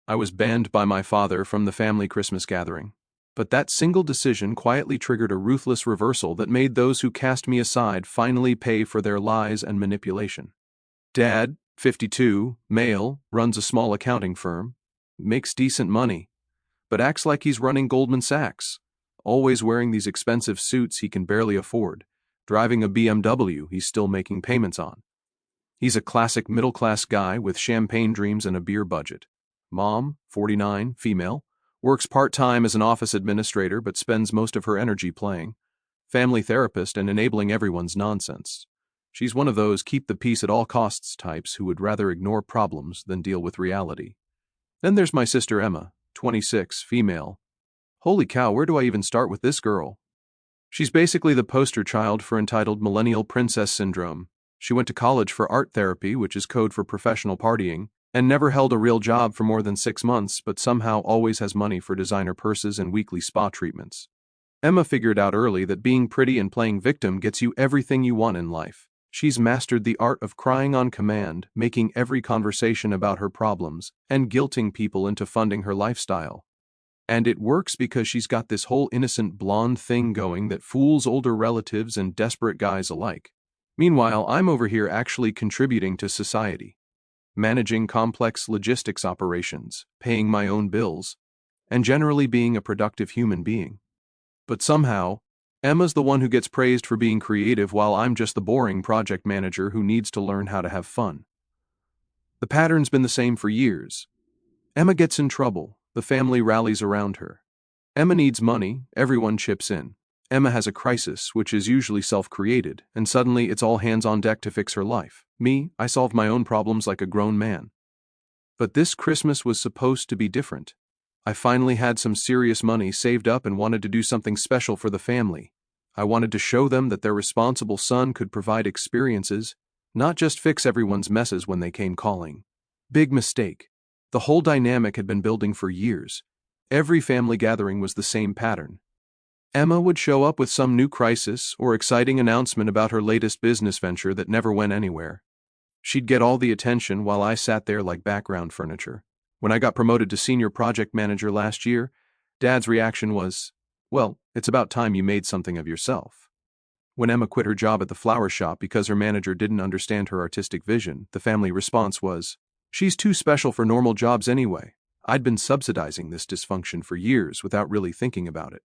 I was banned by my father from the family Christmas gathering. But that single decision quietly triggered a ruthless reversal that made those who cast me aside finally pay for their lies and manipulation. Dad, 52, male, runs a small accounting firm, makes decent money, but acts like he's running Goldman Sachs, always wearing these expensive suits he can barely afford, driving a BMW he's still making payments on. He's a classic middle-class guy with champagne dreams and a beer budget. Mom, 49, female, works part-time as an office administrator but spends most of her energy playing family therapist and enabling everyone's nonsense. She's one of those keep-the-peace-at-all-costs types who would rather ignore problems than deal with reality. Then there's my sister Emma, 26, female. Holy cow, where do I even start with this girl? She's basically the poster child for entitled millennial princess syndrome. She went to college for art therapy, which is code for professional partying, and never held a real job for more than 6 months, but somehow always has money for designer purses and weekly spa treatments. Emma figured out early that being pretty and playing victim gets you everything you want in life. She's mastered the art of crying on command, making every conversation about her problems, and guilting people into funding her lifestyle. And it works because she's got this whole innocent blonde thing going that fools older relatives and desperate guys alike. Meanwhile, I'm over here actually contributing to society, managing complex logistics operations, paying my own bills, and generally being a productive human being. But somehow, Emma's the one who gets praised for being creative while I'm just the boring project manager who needs to learn how to have fun. The pattern's been the same for years. Emma gets in trouble, the family rallies around her. Emma needs money, everyone chips in. Emma has a crisis, which is usually self-created, and suddenly it's all hands on deck to fix her life. Me, I solve my own problems like a grown man. But this Christmas was supposed to be different. I finally had some serious money saved up and wanted to do something special for the family. I wanted to show them that their responsible son could provide experiences, not just fix everyone's messes when they came calling. Big mistake. The whole dynamic had been building for years. Every family gathering was the same pattern. Emma would show up with some new crisis or exciting announcement about her latest business venture that never went anywhere. She'd get all the attention while I sat there like background furniture. When I got promoted to senior project manager last year, Dad's reaction was, "Well, it's about time you made something of yourself." When Emma quit her job at the flower shop because her manager didn't understand her artistic vision, the family response was, "She's too special for normal jobs anyway." I'd been subsidizing this dysfunction for years without really thinking about it.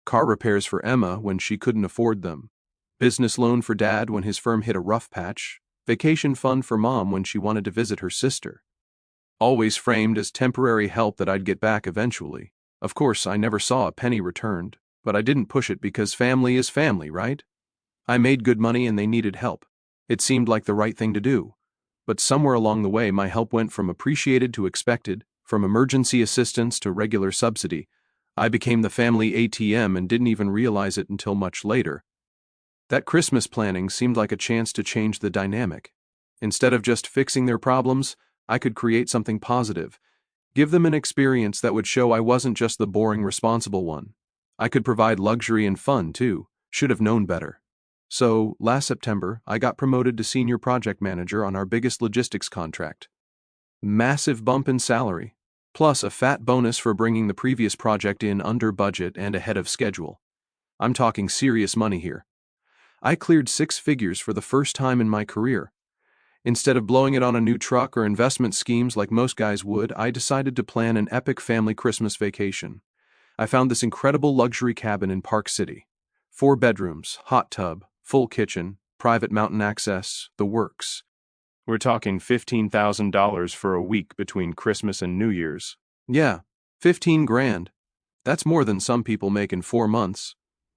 Car repairs for Emma when she couldn't afford them. Business loan for Dad when his firm hit a rough patch. Vacation fund for Mom when she wanted to visit her sister. Always framed as temporary help that I'd get back eventually. Of course, I never saw a penny returned, but I didn't push it because family is family, right? I made good money and they needed help. It seemed like the right thing to do. But somewhere along the way, my help went from appreciated to expected, from emergency assistance to regular subsidy. I became the family ATM and didn't even realize it until much later. That Christmas planning seemed like a chance to change the dynamic. Instead of just fixing their problems, I could create something positive, give them an experience that would show I wasn't just the boring responsible one. I could provide luxury and fun too, should have known better. So, last September, I got promoted to senior project manager on our biggest logistics contract. Massive bump in salary, plus a fat bonus for bringing the previous project in under budget and ahead of schedule. I'm talking serious money here. I cleared 6 figures for the first time in my career. Instead of blowing it on a new truck or investment schemes like most guys would, I decided to plan an epic family Christmas vacation. I found this incredible luxury cabin in Park City. 4 bedrooms, hot tub, full kitchen, private mountain access, the works. We're talking $15,000 for a week between Christmas and New Year's. Yeah, 15 grand. That's more than some people make in 4 months.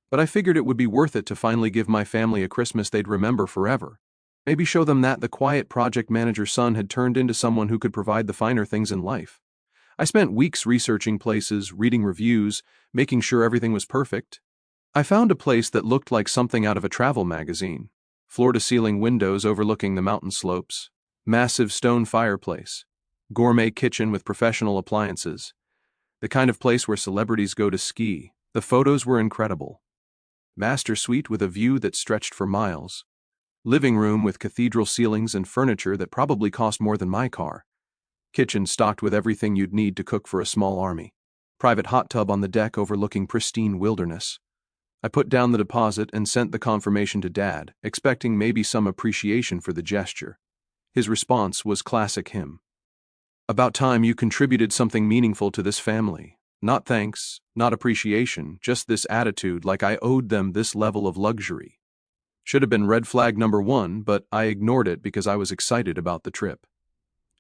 But I figured it would be worth it to finally give my family a Christmas they'd remember forever. Maybe show them that the quiet project manager's son had turned into someone who could provide the finer things in life. I spent weeks researching places, reading reviews, making sure everything was perfect. I found a place that looked like something out of a travel magazine. Floor-to-ceiling windows overlooking the mountain slopes, massive stone fireplace, gourmet kitchen with professional appliances. The kind of place where celebrities go to ski. The photos were incredible. Master suite with a view that stretched for miles. Living room with cathedral ceilings and furniture that probably cost more than my car. Kitchen stocked with everything you'd need to cook for a small army. Private hot tub on the deck overlooking pristine wilderness. I put down the deposit and sent the confirmation to Dad, expecting maybe some appreciation for the gesture. His response was classic him. About time you contributed something meaningful to this family. Not thanks, not appreciation, just this attitude like I owed them this level of luxury. Should have been red flag number 1, but I ignored it because I was excited about the trip.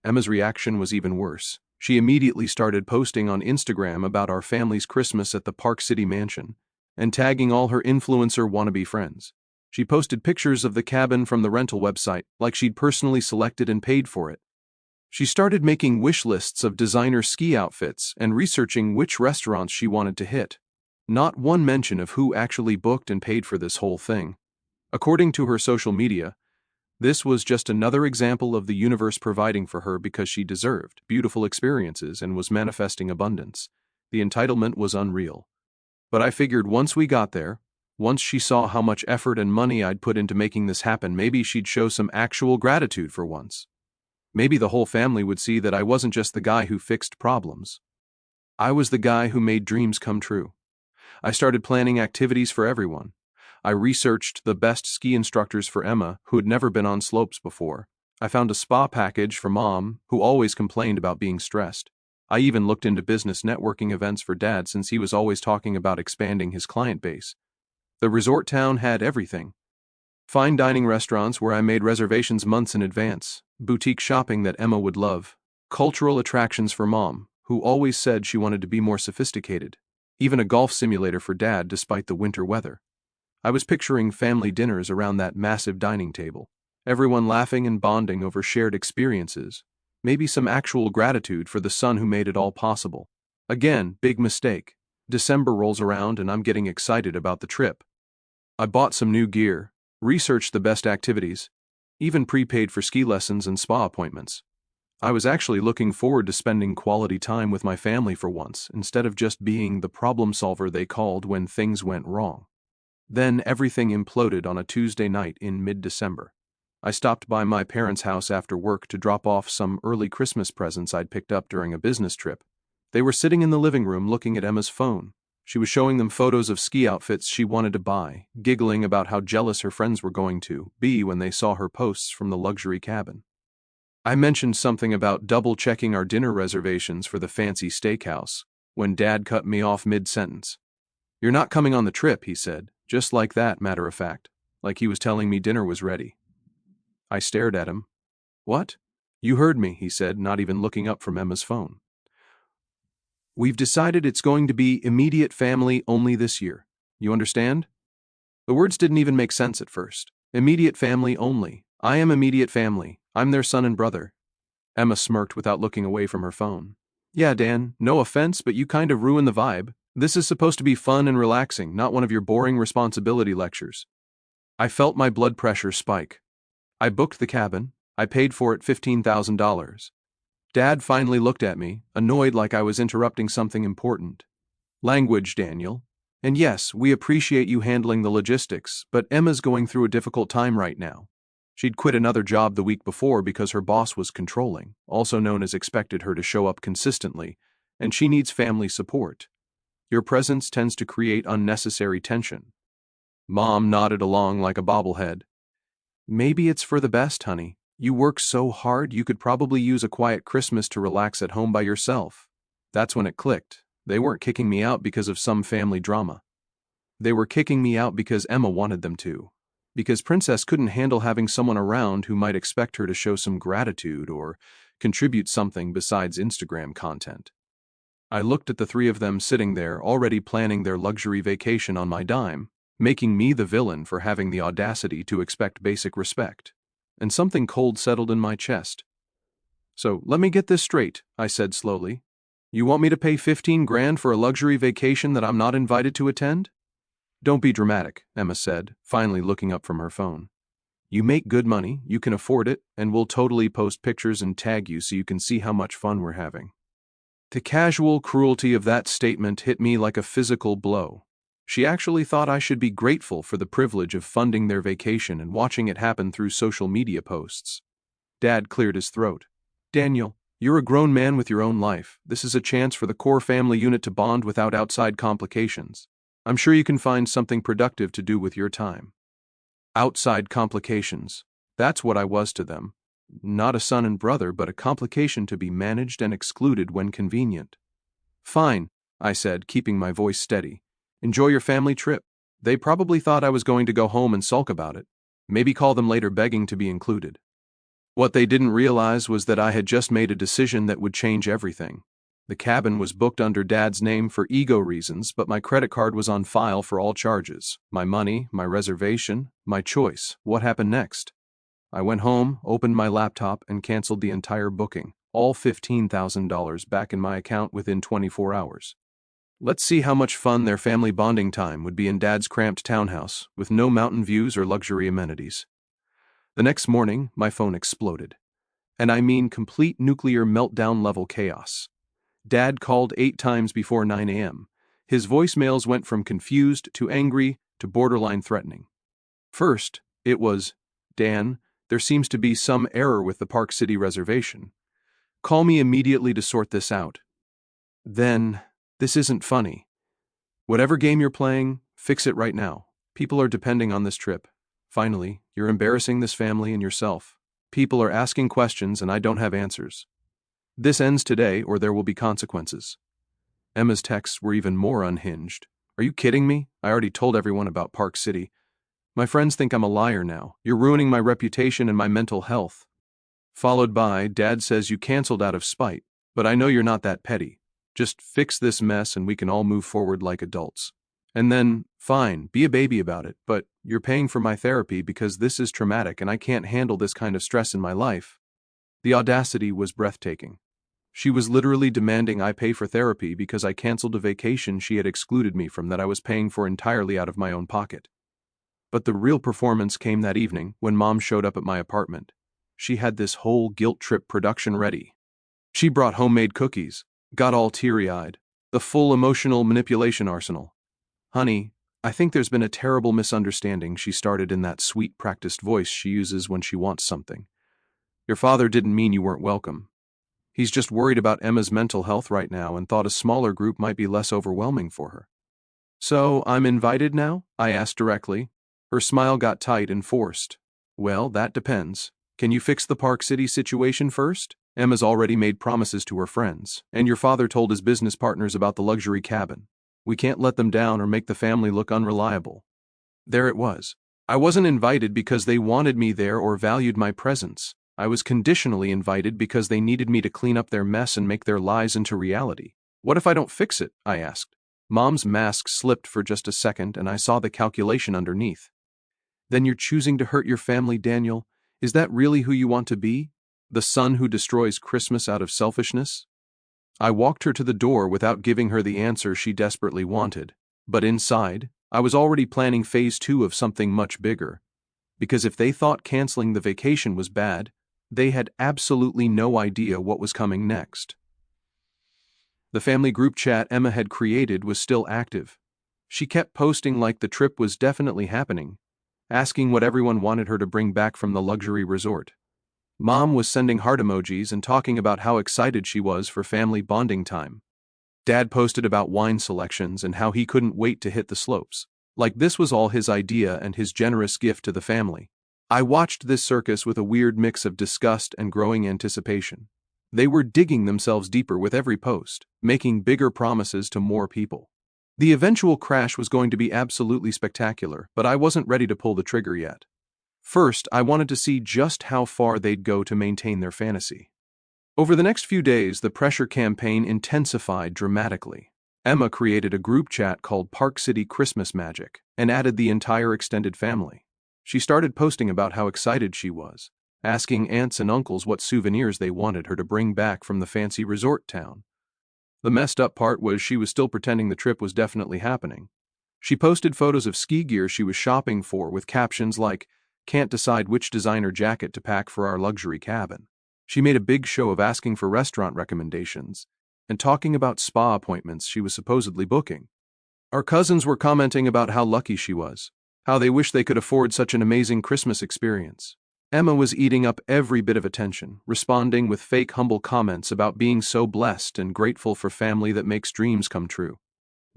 Emma's reaction was even worse. She immediately started posting on Instagram about our family's Christmas at the Park City mansion and tagging all her influencer wannabe friends. She posted pictures of the cabin from the rental website like she'd personally selected and paid for it. She started making wish lists of designer ski outfits and researching which restaurants she wanted to hit. Not one mention of who actually booked and paid for this whole thing. According to her social media, this was just another example of the universe providing for her because she deserved beautiful experiences and was manifesting abundance. The entitlement was unreal. But I figured once we got there, once she saw how much effort and money I'd put into making this happen, maybe she'd show some actual gratitude for once. Maybe the whole family would see that I wasn't just the guy who fixed problems. I was the guy who made dreams come true. I started planning activities for everyone. I researched the best ski instructors for Emma, who had never been on slopes before. I found a spa package for Mom, who always complained about being stressed. I even looked into business networking events for Dad since he was always talking about expanding his client base. The resort town had everything. Fine dining restaurants where I made reservations months in advance, boutique shopping that Emma would love, cultural attractions for Mom, who always said she wanted to be more sophisticated, even a golf simulator for Dad despite the winter weather. I was picturing family dinners around that massive dining table, everyone laughing and bonding over shared experiences, maybe some actual gratitude for the son who made it all possible. Again, big mistake. December rolls around and I'm getting excited about the trip. I bought some new gear, researched the best activities, even prepaid for ski lessons and spa appointments. I was actually looking forward to spending quality time with my family for once, instead of just being the problem solver they called when things went wrong. Then everything imploded on a Tuesday night in mid-December. I stopped by my parents' house after work to drop off some early Christmas presents I'd picked up during a business trip. They were sitting in the living room looking at Emma's phone. She was showing them photos of ski outfits she wanted to buy, giggling about how jealous her friends were going to be when they saw her posts from the luxury cabin. I mentioned something about double-checking our dinner reservations for the fancy steakhouse, when Dad cut me off mid-sentence. "You're not coming on the trip," he said, just like that, matter of fact, like he was telling me dinner was ready. I stared at him. "What?" "You heard me," he said, not even looking up from Emma's phone. "We've decided it's going to be immediate family only this year. You understand?" The words didn't even make sense at first. Immediate family only. I am immediate family. I'm their son and brother. Emma smirked without looking away from her phone. "Yeah, Dan, no offense, but you kind of ruin the vibe. This is supposed to be fun and relaxing, not one of your boring responsibility lectures." I felt my blood pressure spike. I booked the cabin. I paid for it $15,000. Dad finally looked at me, annoyed like I was interrupting something important. "Language, Daniel. And yes, we appreciate you handling the logistics, but Emma's going through a difficult time right now. She'd quit another job the week before because her boss was controlling, also known as expected her to show up consistently, and she needs family support. Your presence tends to create unnecessary tension." Mom nodded along like a bobblehead. "Maybe it's for the best, honey. You work so hard you could probably use a quiet Christmas to relax at home by yourself." That's when it clicked. They weren't kicking me out because of some family drama. They were kicking me out because Emma wanted them to. Because Princess couldn't handle having someone around who might expect her to show some gratitude or contribute something besides Instagram content. I looked at the three of them sitting there already planning their luxury vacation on my dime, making me the villain for having the audacity to expect basic respect. And something cold settled in my chest. "So, let me get this straight," I said slowly. "You want me to pay 15 grand for a luxury vacation that I'm not invited to attend?" "Don't be dramatic," Emma said, finally looking up from her phone. "You make good money, you can afford it, and we'll totally post pictures and tag you so you can see how much fun we're having." The casual cruelty of that statement hit me like a physical blow. She actually thought I should be grateful for the privilege of funding their vacation and watching it happen through social media posts. Dad cleared his throat. "Daniel, You're a grown man with your own life. This is a chance for the core family unit to bond without outside complications. I'm sure you can find something productive to do with your time. Outside complications. That's what I was to them. Not a son and brother, but a complication to be managed and excluded when convenient. Fine, I said, keeping my voice steady. Enjoy your family trip. They probably thought I was going to go home and sulk about it. Maybe call them later begging to be included. What they didn't realize was that I had just made a decision that would change everything. The cabin was booked under Dad's name for ego reasons, but my credit card was on file for all charges. My money, my reservation, my choice. What happened next? I went home, opened my laptop, and canceled the entire booking, all $15,000 back in my account within 24 hours. Let's see how much fun their family bonding time would be in Dad's cramped townhouse, with no mountain views or luxury amenities. The next morning, my phone exploded. And I mean complete nuclear meltdown level chaos. Dad called 8 times before 9 a.m. His voicemails went from confused to angry to borderline threatening. First, it was, "Dan, there seems to be some error with the Park City reservation. Call me immediately to sort this out." Then, "This isn't funny. Whatever game you're playing, fix it right now. People are depending on this trip. Finally, you're embarrassing this family and yourself. People are asking questions and I don't have answers. This ends today or there will be consequences." Emma's texts were even more unhinged. "Are you kidding me? I already told everyone about Park City. My friends think I'm a liar now. You're ruining my reputation and my mental health." Followed by, "Dad says you canceled out of spite, but I know you're not that petty. Just fix this mess and we can all move forward like adults." And then, "Fine, be a baby about it, but you're paying for my therapy because this is traumatic and I can't handle this kind of stress in my life." The audacity was breathtaking. She was literally demanding I pay for therapy because I canceled a vacation she had excluded me from that I was paying for entirely out of my own pocket. But the real performance came that evening when Mom showed up at my apartment. She had this whole guilt trip production ready. She brought homemade cookies, got all teary-eyed, the full emotional manipulation arsenal. "Honey, I think there's been a terrible misunderstanding," she started in that sweet, practiced voice she uses when she wants something. "Your father didn't mean you weren't welcome. He's just worried about Emma's mental health right now and thought a smaller group might be less overwhelming for her." "So, I'm invited now?" I asked directly. Her smile got tight and forced. "Well, that depends. Can you fix the Park City situation first? Emma's already made promises to her friends, and your father told his business partners about the luxury cabin. We can't let them down or make the family look unreliable." There it was. I wasn't invited because they wanted me there or valued my presence. I was conditionally invited because they needed me to clean up their mess and make their lies into reality. "What if I don't fix it?" I asked. Mom's mask slipped for just a second and I saw the calculation underneath. "Then you're choosing to hurt your family, Daniel? Is that really who you want to be? The son who destroys Christmas out of selfishness?" I walked her to the door without giving her the answer she desperately wanted. But inside, I was already planning phase 2 of something much bigger. Because if they thought canceling the vacation was bad, they had absolutely no idea what was coming next. The family group chat Emma had created was still active. She kept posting like the trip was definitely happening, asking what everyone wanted her to bring back from the luxury resort. Mom was sending heart emojis and talking about how excited she was for family bonding time. Dad posted about wine selections and how he couldn't wait to hit the slopes. Like this was all his idea and his generous gift to the family. I watched this circus with a weird mix of disgust and growing anticipation. They were digging themselves deeper with every post, making bigger promises to more people. The eventual crash was going to be absolutely spectacular, but I wasn't ready to pull the trigger yet. First, I wanted to see just how far they'd go to maintain their fantasy. Over the next few days, the pressure campaign intensified dramatically. Emma created a group chat called Park City Christmas Magic and added the entire extended family. She started posting about how excited she was, asking aunts and uncles what souvenirs they wanted her to bring back from the fancy resort town. The messed up part was she was still pretending the trip was definitely happening. She posted photos of ski gear she was shopping for with captions like, "Can't decide which designer jacket to pack for our luxury cabin." She made a big show of asking for restaurant recommendations and talking about spa appointments she was supposedly booking. Our cousins were commenting about how lucky she was, how they wish they could afford such an amazing Christmas experience. Emma was eating up every bit of attention, responding with fake humble comments about being so blessed and grateful for family that makes dreams come true.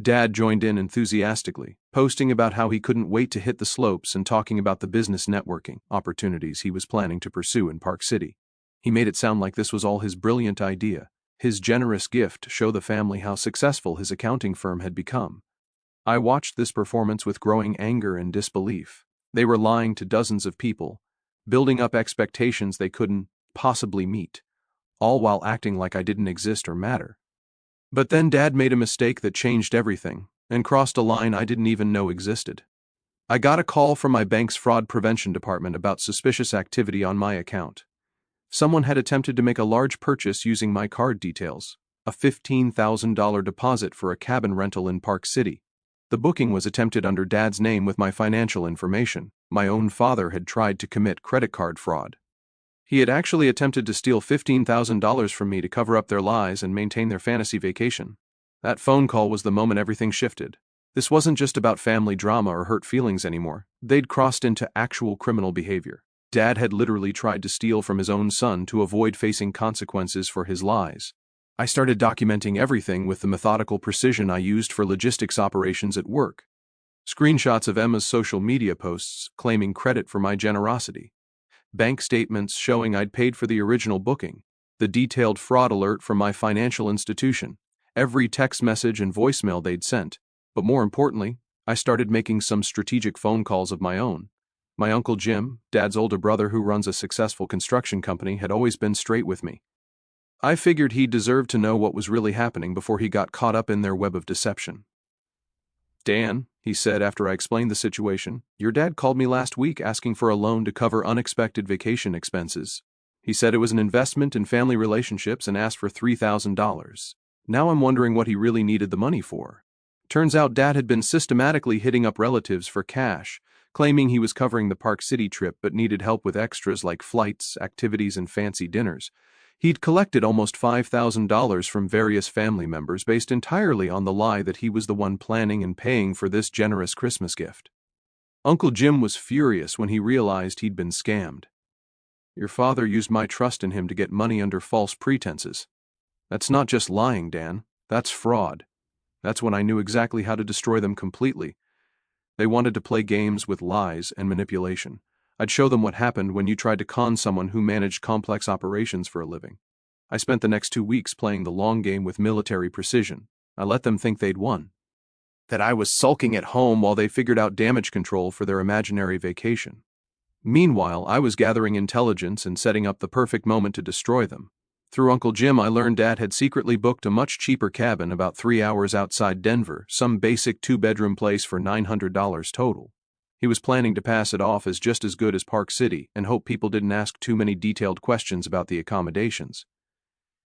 Dad joined in enthusiastically, posting about how he couldn't wait to hit the slopes and talking about the business networking opportunities he was planning to pursue in Park City. He made it sound like this was all his brilliant idea, his generous gift to show the family how successful his accounting firm had become. I watched this performance with growing anger and disbelief. They were lying to dozens of people, building up expectations they couldn't possibly meet, all while acting like I didn't exist or matter. But then Dad made a mistake that changed everything, and crossed a line I didn't even know existed. I got a call from my bank's fraud prevention department about suspicious activity on my account. Someone had attempted to make a large purchase using my card details, a $15,000 deposit for a cabin rental in Park City. The booking was attempted under Dad's name with my financial information. My own father had tried to commit credit card fraud. He had actually attempted to steal $15,000 from me to cover up their lies and maintain their fantasy vacation. That phone call was the moment everything shifted. This wasn't just about family drama or hurt feelings anymore. They'd crossed into actual criminal behavior. Dad had literally tried to steal from his own son to avoid facing consequences for his lies. I started documenting everything with the methodical precision I used for logistics operations at work. Screenshots of Emma's social media posts claiming credit for my generosity. Bank statements showing I'd paid for the original booking. The detailed fraud alert from my financial institution. Every text message and voicemail they'd sent. But more importantly, I started making some strategic phone calls of my own. My Uncle Jim, Dad's older brother who runs a successful construction company, had always been straight with me. I figured he deserved to know what was really happening before he got caught up in their web of deception. "Dan," he said after I explained the situation, "your dad called me last week asking for a loan to cover unexpected vacation expenses. He said it was an investment in family relationships and asked for $3,000. Now I'm wondering what he really needed the money for." Turns out Dad had been systematically hitting up relatives for cash, claiming he was covering the Park City trip but needed help with extras like flights, activities, and fancy dinners. He'd collected almost $5,000 from various family members based entirely on the lie that he was the one planning and paying for this generous Christmas gift. Uncle Jim was furious when he realized he'd been scammed. "Your father used my trust in him to get money under false pretenses. That's not just lying, Dan. That's fraud." That's when I knew exactly how to destroy them completely. They wanted to play games with lies and manipulation. I'd show them what happened when you tried to con someone who managed complex operations for a living. I spent the next 2 weeks playing the long game with military precision. I let them think they'd won. That I was sulking at home while they figured out damage control for their imaginary vacation. Meanwhile, I was gathering intelligence and setting up the perfect moment to destroy them. Through Uncle Jim, I learned Dad had secretly booked a much cheaper cabin about 3 hours outside Denver, some basic 2-bedroom place for $900 total. He was planning to pass it off as just as good as Park City and hope people didn't ask too many detailed questions about the accommodations.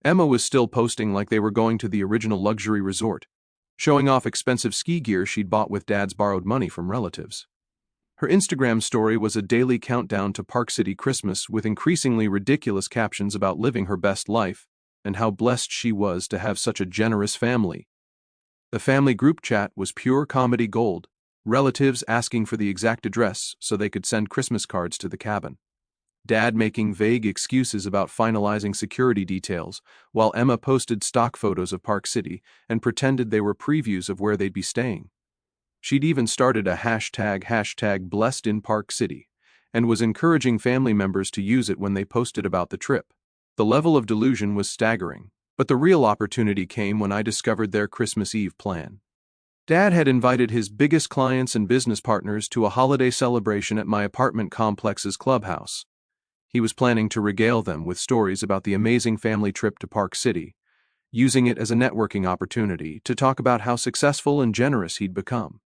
Emma was still posting like they were going to the original luxury resort, showing off expensive ski gear she'd bought with Dad's borrowed money from relatives. Her Instagram story was a daily countdown to Park City Christmas with increasingly ridiculous captions about living her best life and how blessed she was to have such a generous family. The family group chat was pure comedy gold, relatives asking for the exact address so they could send Christmas cards to the cabin. Dad making vague excuses about finalizing security details, while Emma posted stock photos of Park City and pretended they were previews of where they'd be staying. She'd even started a hashtag blessed in Park City, and was encouraging family members to use it when they posted about the trip. The level of delusion was staggering, but the real opportunity came when I discovered their Christmas Eve plan. Dad had invited his biggest clients and business partners to a holiday celebration at my apartment complex's clubhouse. He was planning to regale them with stories about the amazing family trip to Park City, using it as a networking opportunity to talk about how successful and generous he'd become.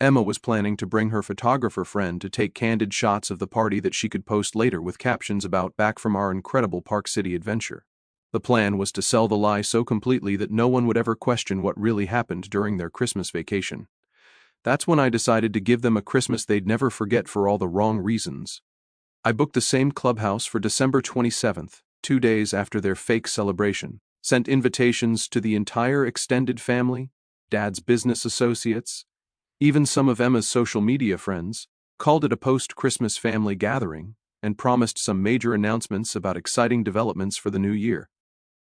Emma was planning to bring her photographer friend to take candid shots of the party that she could post later with captions about "back from our incredible Park City adventure." The plan was to sell the lie so completely that no one would ever question what really happened during their Christmas vacation. That's when I decided to give them a Christmas they'd never forget for all the wrong reasons. I booked the same clubhouse for December 27th, 2 days after their fake celebration, sent invitations to the entire extended family, Dad's business associates, even some of Emma's social media friends, called it a post-Christmas family gathering, and promised some major announcements about exciting developments for the new year.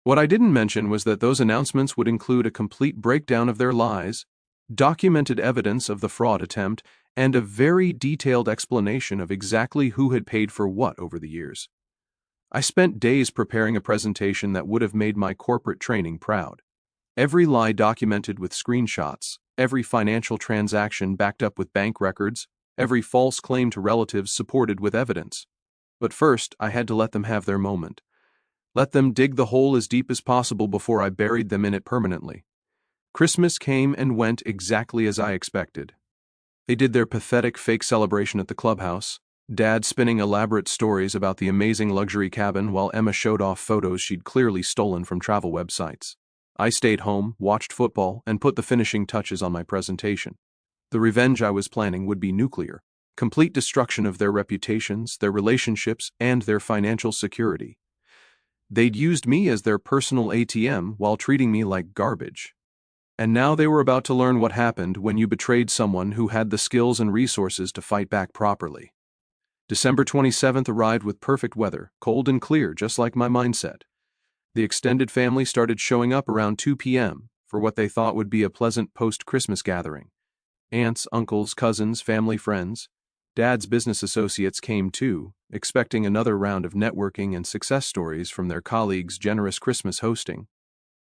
What I didn't mention was that those announcements would include a complete breakdown of their lies, documented evidence of the fraud attempt, and a very detailed explanation of exactly who had paid for what over the years. I spent days preparing a presentation that would have made my corporate training proud. Every lie documented with screenshots, every financial transaction backed up with bank records, every false claim to relatives supported with evidence. But first, I had to let them have their moment. Let them dig the hole as deep as possible before I buried them in it permanently. Christmas came and went exactly as I expected. They did their pathetic fake celebration at the clubhouse, Dad spinning elaborate stories about the amazing luxury cabin while Emma showed off photos she'd clearly stolen from travel websites. I stayed home, watched football, and put the finishing touches on my presentation. The revenge I was planning would be nuclear, complete destruction of their reputations, their relationships, and their financial security. They'd used me as their personal ATM while treating me like garbage. And now they were about to learn what happened when you betrayed someone who had the skills and resources to fight back properly. December 27th arrived with perfect weather, cold and clear, just like my mindset. The extended family started showing up around 2 p.m. for what they thought would be a pleasant post-Christmas gathering. Aunts, uncles, cousins, family friends. Dad's business associates came too, expecting another round of networking and success stories from their colleagues' generous Christmas hosting.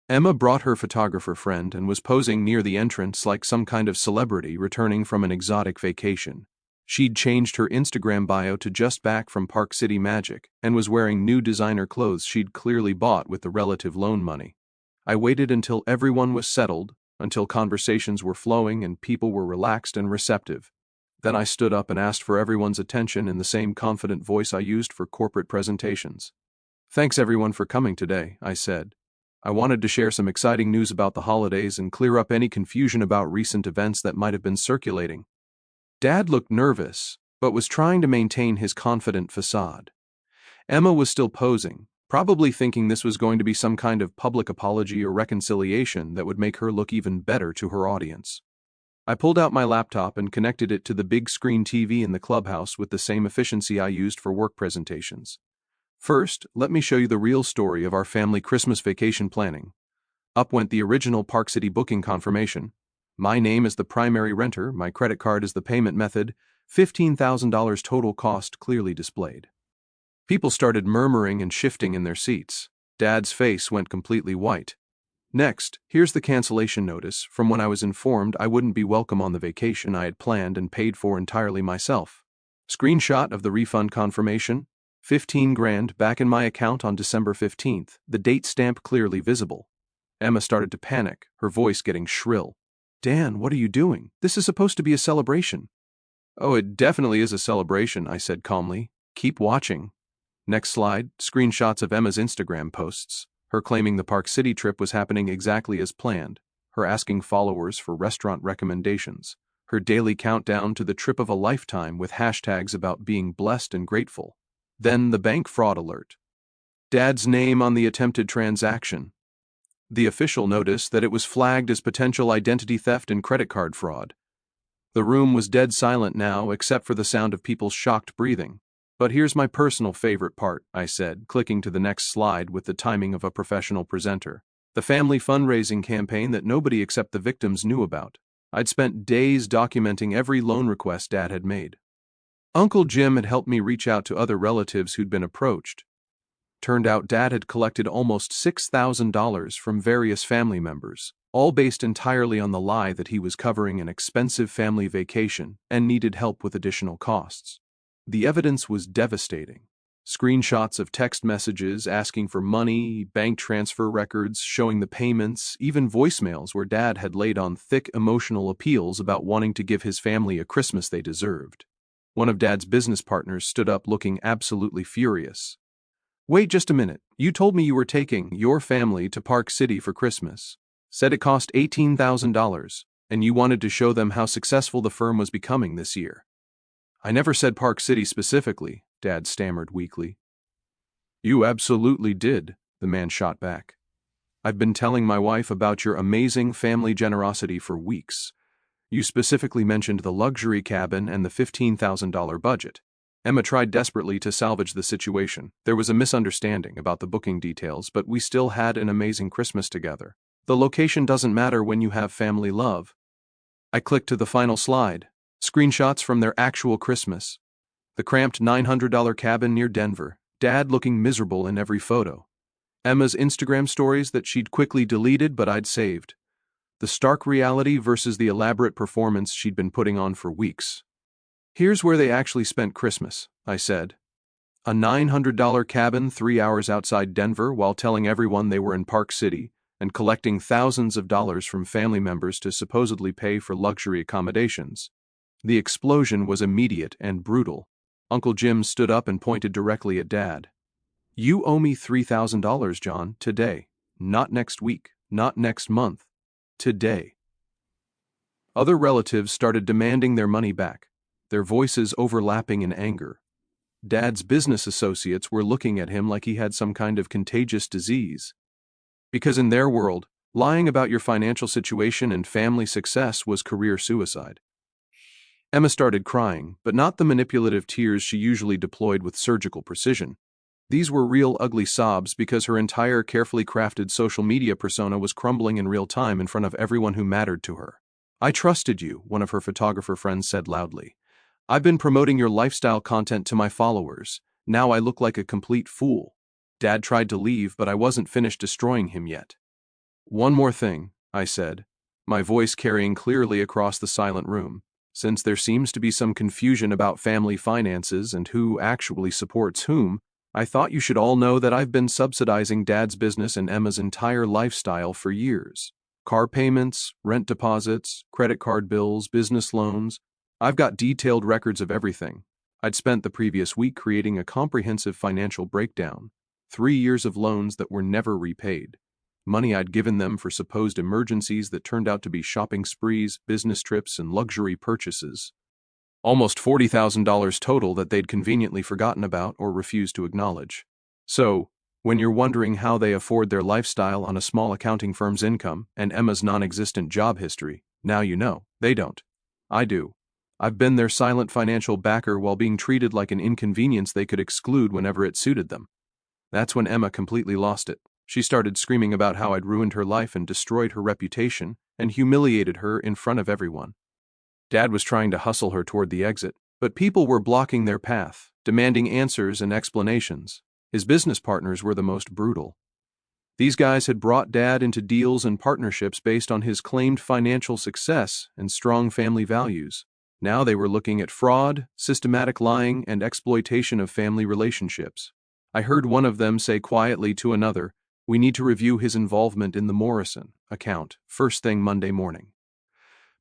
Emma brought her photographer friend and was posing near the entrance like some kind of celebrity returning from an exotic vacation. She'd changed her Instagram bio to just back from Park City Magic and was wearing new designer clothes she'd clearly bought with the relative loan money. I waited until everyone was settled, until conversations were flowing and people were relaxed and receptive. Then I stood up and asked for everyone's attention in the same confident voice I used for corporate presentations. "Thanks everyone for coming today," I said. I wanted to share some exciting news about the holidays and clear up any confusion about recent events that might have been circulating. Dad looked nervous, but was trying to maintain his confident facade. Emma was still posing, probably thinking this was going to be some kind of public apology or reconciliation that would make her look even better to her audience. I pulled out my laptop and connected it to the big screen TV in the clubhouse with the same efficiency I used for work presentations. First, let me show you the real story of our family Christmas vacation planning. Up went the original Park City booking confirmation. My name is the primary renter, my credit card is the payment method, $15,000 total cost clearly displayed. People started murmuring and shifting in their seats. Dad's face went completely white. Next, here's the cancellation notice from when I was informed I wouldn't be welcome on the vacation I had planned and paid for entirely myself. Screenshot of the refund confirmation, $15,000 back in my account on December 15th, the date stamp clearly visible. Emma started to panic, her voice getting shrill. "Dan, what are you doing? This is supposed to be a celebration." "Oh, it definitely is a celebration," I said calmly. "Keep watching." Next slide, screenshots of Emma's Instagram posts. Her claiming the Park City trip was happening exactly as planned, her asking followers for restaurant recommendations, her daily countdown to the trip of a lifetime with hashtags about being blessed and grateful. Then the bank fraud alert. Dad's name on the attempted transaction. The official notice that it was flagged as potential identity theft and credit card fraud. The room was dead silent now except for the sound of people's shocked breathing. "But here's my personal favorite part," I said, clicking to the next slide with the timing of a professional presenter. The family fundraising campaign that nobody except the victims knew about. I'd spent days documenting every loan request Dad had made. Uncle Jim had helped me reach out to other relatives who'd been approached. Turned out Dad had collected almost $6,000 from various family members, all based entirely on the lie that he was covering an expensive family vacation and needed help with additional costs. The evidence was devastating. Screenshots of text messages asking for money, bank transfer records showing the payments, even voicemails where Dad had laid on thick emotional appeals about wanting to give his family a Christmas they deserved. One of Dad's business partners stood up looking absolutely furious. "Wait just a minute, you told me you were taking your family to Park City for Christmas. Said it cost $18,000, and you wanted to show them how successful the firm was becoming this year." "I never said Park City specifically," Dad stammered weakly. "You absolutely did," the man shot back. "I've been telling my wife about your amazing family generosity for weeks. You specifically mentioned the luxury cabin and the $15,000 budget. Emma tried desperately to salvage the situation. There was a misunderstanding about the booking details, but we still had an amazing Christmas together. The location doesn't matter when you have family love. I clicked to the final slide. Screenshots from their actual Christmas. The cramped $900 cabin near Denver, Dad looking miserable in every photo. Emma's Instagram stories that she'd quickly deleted but I'd saved. The stark reality versus the elaborate performance she'd been putting on for weeks. Here's where they actually spent Christmas, I said. A $900 cabin 3 hours outside Denver while telling everyone they were in Park City and collecting thousands of dollars from family members to supposedly pay for luxury accommodations. The explosion was immediate and brutal. Uncle Jim stood up and pointed directly at Dad. You owe me $3,000, John, today. Not next week, not next month. Today. Other relatives started demanding their money back, their voices overlapping in anger. Dad's business associates were looking at him like he had some kind of contagious disease. Because in their world, lying about your financial situation and family success was career suicide. Emma started crying, but not the manipulative tears she usually deployed with surgical precision. These were real ugly sobs because her entire carefully crafted social media persona was crumbling in real time in front of everyone who mattered to her. I trusted you, one of her photographer friends said loudly. I've been promoting your lifestyle content to my followers. Now I look like a complete fool. Dad tried to leave, but I wasn't finished destroying him yet. One more thing, I said, my voice carrying clearly across the silent room. Since there seems to be some confusion about family finances and who actually supports whom, I thought you should all know that I've been subsidizing Dad's business and Emma's entire lifestyle for years. Car payments, rent deposits, credit card bills, business loans. I've got detailed records of everything. I'd spent the previous week creating a comprehensive financial breakdown. 3 years of loans that were never repaid. Money I'd given them for supposed emergencies that turned out to be shopping sprees, business trips, and luxury purchases. Almost $40,000 total that they'd conveniently forgotten about or refused to acknowledge. So, when you're wondering how they afford their lifestyle on a small accounting firm's income and Emma's non-existent job history, now you know. They don't. I do. I've been their silent financial backer while being treated like an inconvenience they could exclude whenever it suited them. That's when Emma completely lost it. She started screaming about how I'd ruined her life and destroyed her reputation and humiliated her in front of everyone. Dad was trying to hustle her toward the exit, but people were blocking their path, demanding answers and explanations. His business partners were the most brutal. These guys had brought Dad into deals and partnerships based on his claimed financial success and strong family values. Now they were looking at fraud, systematic lying, and exploitation of family relationships. I heard one of them say quietly to another, "We need to review his involvement in the Morrison account, first thing Monday morning."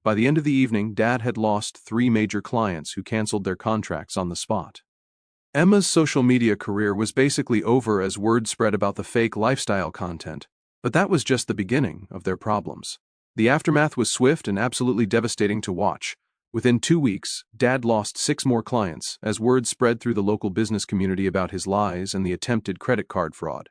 By the end of the evening, Dad had lost 3 major clients who canceled their contracts on the spot. Emma's social media career was basically over as word spread about the fake lifestyle content, but that was just the beginning of their problems. The aftermath was swift and absolutely devastating to watch. Within 2 weeks, Dad lost 6 more clients as word spread through the local business community about his lies and the attempted credit card fraud.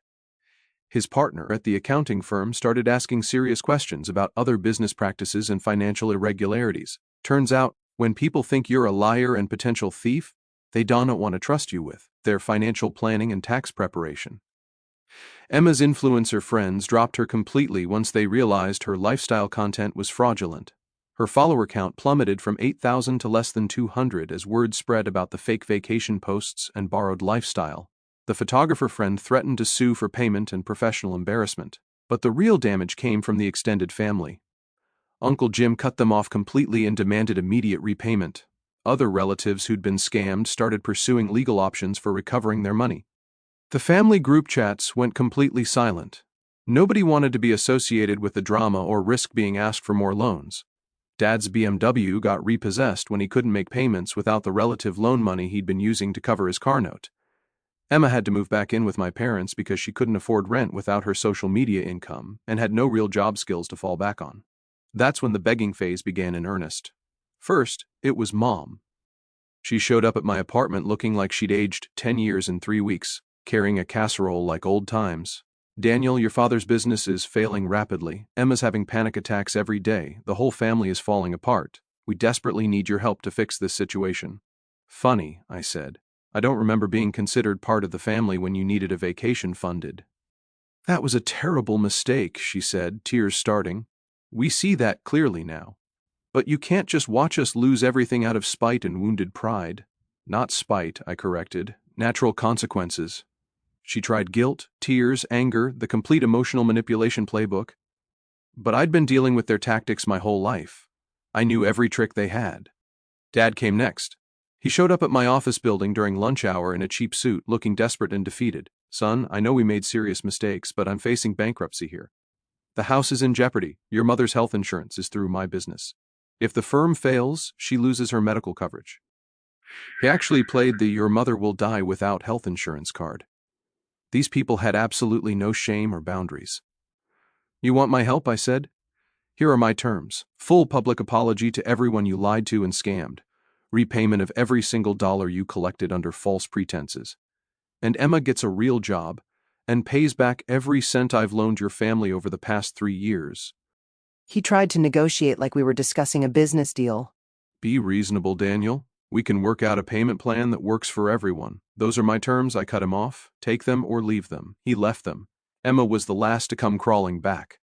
His partner at the accounting firm started asking serious questions about other business practices and financial irregularities. Turns out, when people think you're a liar and potential thief, they don't want to trust you with their financial planning and tax preparation. Emma's influencer friends dropped her completely once they realized her lifestyle content was fraudulent. Her follower count plummeted from 8,000 to less than 200 as word spread about the fake vacation posts and borrowed lifestyle. The photographer friend threatened to sue for payment and professional embarrassment, but the real damage came from the extended family. Uncle Jim cut them off completely and demanded immediate repayment. Other relatives who'd been scammed started pursuing legal options for recovering their money. The family group chats went completely silent. Nobody wanted to be associated with the drama or risk being asked for more loans. Dad's BMW got repossessed when he couldn't make payments without the relative loan money he'd been using to cover his car note. Emma had to move back in with my parents because she couldn't afford rent without her social media income and had no real job skills to fall back on. That's when the begging phase began in earnest. First, it was Mom. She showed up at my apartment looking like she'd aged 10 years in 3 weeks, carrying a casserole like old times. "Daniel, your father's business is failing rapidly. Emma's having panic attacks every day. The whole family is falling apart. We desperately need your help to fix this situation." "Funny," I said. I don't remember being considered part of the family when you needed a vacation funded." "That was a terrible mistake," she said, tears starting. "We see that clearly now. But you can't just watch us lose everything out of spite and wounded pride." "Not spite," I corrected. "Natural consequences." She tried guilt, tears, anger, the complete emotional manipulation playbook. But I'd been dealing with their tactics my whole life. I knew every trick they had. Dad came next. He showed up at my office building during lunch hour in a cheap suit, looking desperate and defeated. "Son, I know we made serious mistakes, but I'm facing bankruptcy here. The house is in jeopardy. Your mother's health insurance is through my business. If the firm fails, she loses her medical coverage." He actually played the "your mother will die without health insurance" card. These people had absolutely no shame or boundaries. "You want my help?" I said. "Here are my terms. Full public apology to everyone you lied to and scammed. Repayment of every single dollar you collected under false pretenses. And Emma gets a real job and pays back every cent I've loaned your family over the past 3 years." He tried to negotiate like we were discussing a business deal. "Be reasonable, Daniel. We can work out a payment plan that works for everyone. Those are my terms." I cut him off. "Take them or leave them." He left them. Emma was the last to come crawling back.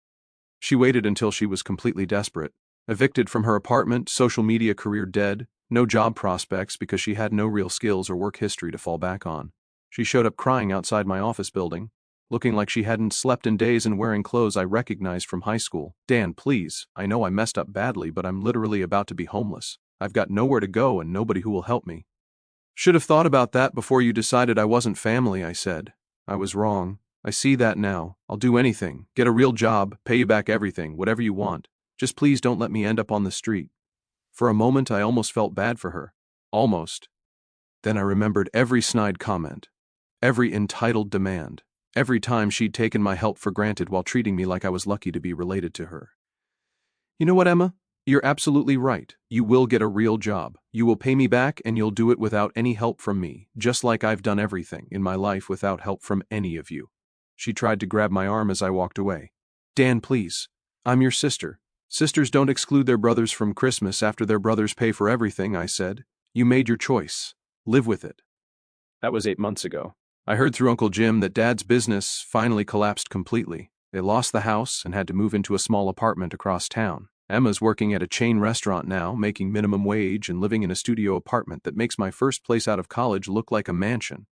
She waited until she was completely desperate. Evicted from her apartment, social media career dead, no job prospects because she had no real skills or work history to fall back on. She showed up crying outside my office building, looking like she hadn't slept in days and wearing clothes I recognized from high school. "Dan, please, I know I messed up badly, but I'm literally about to be homeless. I've got nowhere to go and nobody who will help me." "Should have thought about that before you decided I wasn't family," I said. "I was wrong. I see that now. I'll do anything. Get a real job, pay you back everything, whatever you want. Just please don't let me end up on the street." For a moment I almost felt bad for her. Almost. Then I remembered every snide comment, every entitled demand, every time she'd taken my help for granted while treating me like I was lucky to be related to her. "You know what, Emma? You're absolutely right. You will get a real job. You will pay me back and you'll do it without any help from me, just like I've done everything in my life without help from any of you." She tried to grab my arm as I walked away. "Dan, please. I'm your sister. Sisters don't exclude their brothers from Christmas after their brothers pay for everything," I said. "You made your choice. Live with it." That was 8 months ago. I heard through Uncle Jim that Dad's business finally collapsed completely. They lost the house and had to move into a small apartment across town. Emma's working at a chain restaurant now, making minimum wage and living in a studio apartment that makes my first place out of college look like a mansion.